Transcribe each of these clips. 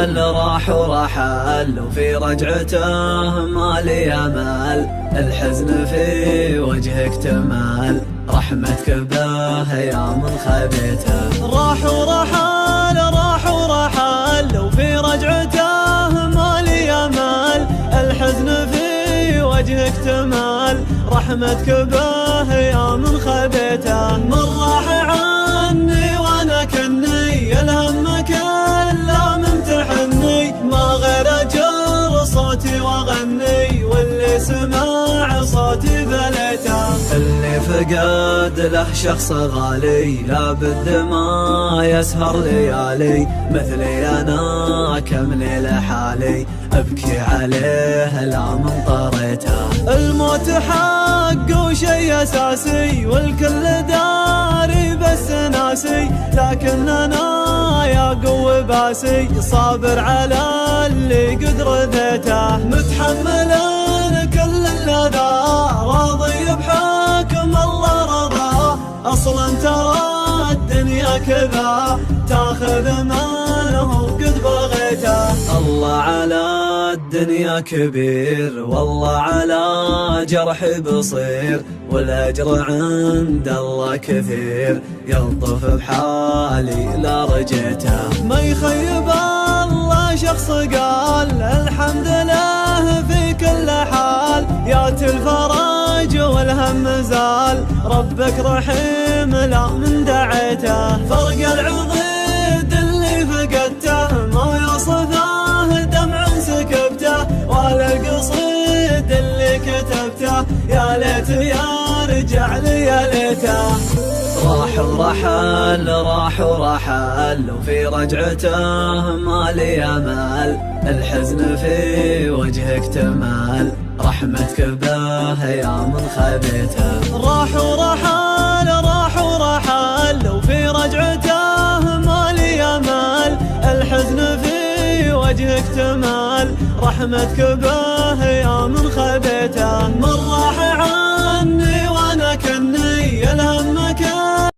رحل راح ورحل وفي رجعته ما لي امل، الحزن في وجهك تمال، رحمتك به يا من خبيته. راح ورحل راح ورحل وفي رجعته ما لي امل، الحزن في وجهك تمال، رحمتك به يا من خبيته. من راح عني وانا كني الهم كله ممتحني، ما غير اجر صوتي واغني، واللي سمع صوتي بليته. اللي فقد له شخص غالي لابد ما يسهر ليالي، مثلي انا كم ليلة حالي ابكي عليه لا من طريته. الموت حق وشي اساسي والكل داري بس ناسي، لكن انا يا قوي باسي صابر على اللي قد رذيته. متحمل كل الاذى راضي بحكم الله رضا، اصلا ترى الدنيا كذا تاخذ منه قد بغيته. الله على الدنيا كبير والله على جرح بصير، والاجر عند الله كثير، يلطف بحالي لا رجيته. ما يخيب الله شخص قال الحمد لله في كل حال، ياتي الفرج والهم زال، ربك رحيم لا من دعيته. فرق العضيد اللي فقدته ما يوصفه دمع سكبته، ولا القصيد اللي كتبته يا ليت يا رجع لي يا ليته. راح ورحل راح ورحل وفي رجعته ما لي امل، الحزن في وجهك تمال، رحمتك به يا من خبيته. راح ورحل راح ورحل وفي رجعته ما لي امل، الحزن في وجهك تمال، رحمتك به يا من خبيته. من راح عني وانا كني الهم كان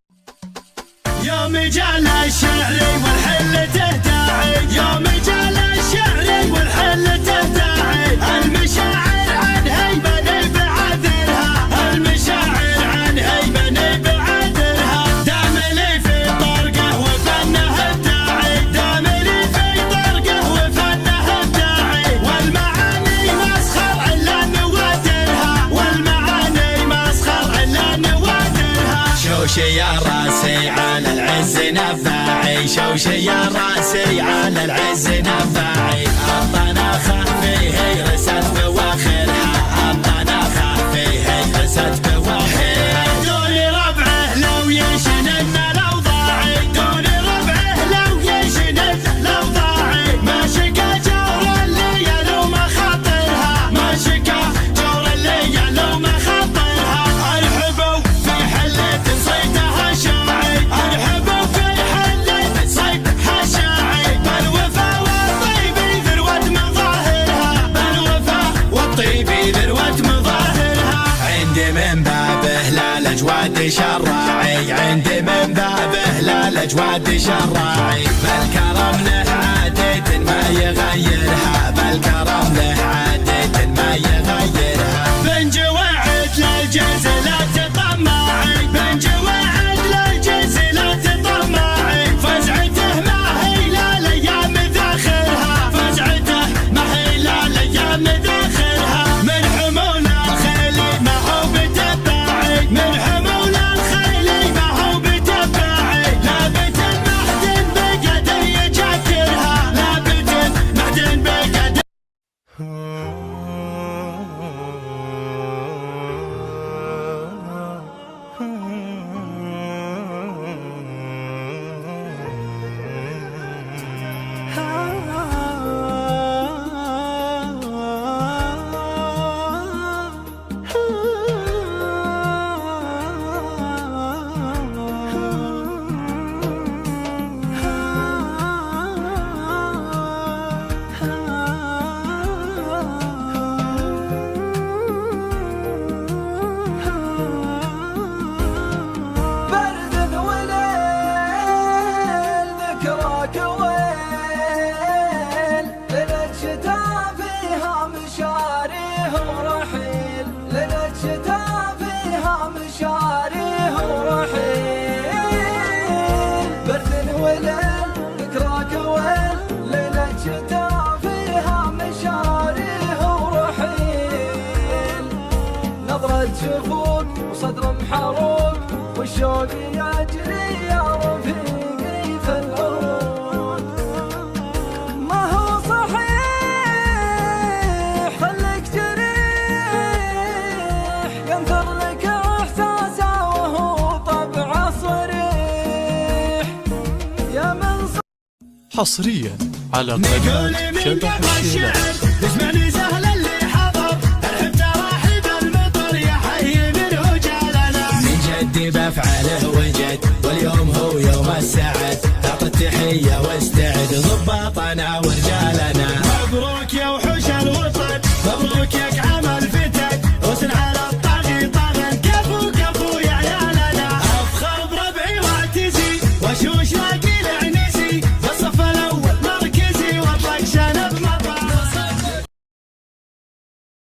يا مجال الشعر والحل تهتاعي، يا مجال الشعر والحل تهتاعي، المشاعر عن هيبة بعذرها، المشاعر عن هيبة بعذرها، دام لي في طرقه وفنه الداعي، دام لي في طرقه وفنه الداعي، والمعاني مسخر الا نوادرها، والمعاني مسخر الا نوادرها. شوشي يا راسي على العز نفاعي، شوشي يا راسي على العز نفاعي، الطناخة فيه رست بواخرها، الطناخة فيه رست بواخرها. دون ربعه لو يشند الاوضاعي، دون ربعه لو يشند الاوضاعي، ما شكا جور اللي يلوم خاطرها، ما شكا جور اللي يلوم خاطرها. ارحبوا في حلة صيدها شاعي، ارحبوا في حلة صيدها شاعي، بالوفا والطيب ذروة مظاهرها، بالوفا والطيب ذروة مظاهرها. عندي من بابه لا الاجواد شراعي، عندي من بابه لا الاجواد شراعي، بالكرم له عادة ما يغيرها، بالكرم له عادة ما يغيرها. بنجوعد للجزلات طماعي، بنجوعد للجزلات طماعي، فزعته ما هي لا الايام ذاخرها، فزعته ما هي لا الايام ذاخرها. من حمول الخيل ما هو بتباعي، من حمول الخيل ما هو بتباعي، لابد المحدن بقدر يجكرها، لابد المحدن بقدر. شفوق وصدر محروق والشوق يجري يا رفيقي في العروق. ما هو صحيح خليك جريح ينثر لك احساسه وهو طبعه صريح يا من حصريا على قناة شبح الشيلات. تسمعني سهل اللي حضر الحب تراحب المطر يحيي منه جالنا من جدي بفعله وجد واليوم هو يوم السعد تعطي التحية واستعد ضباطنا ورجالنا. مبروك يا وحوش الوطن مبروك يا كعام الفتن وسن على الطاغي طاغن كفو كفو يا عيالنا. افخر بربعي واعتزي وشوش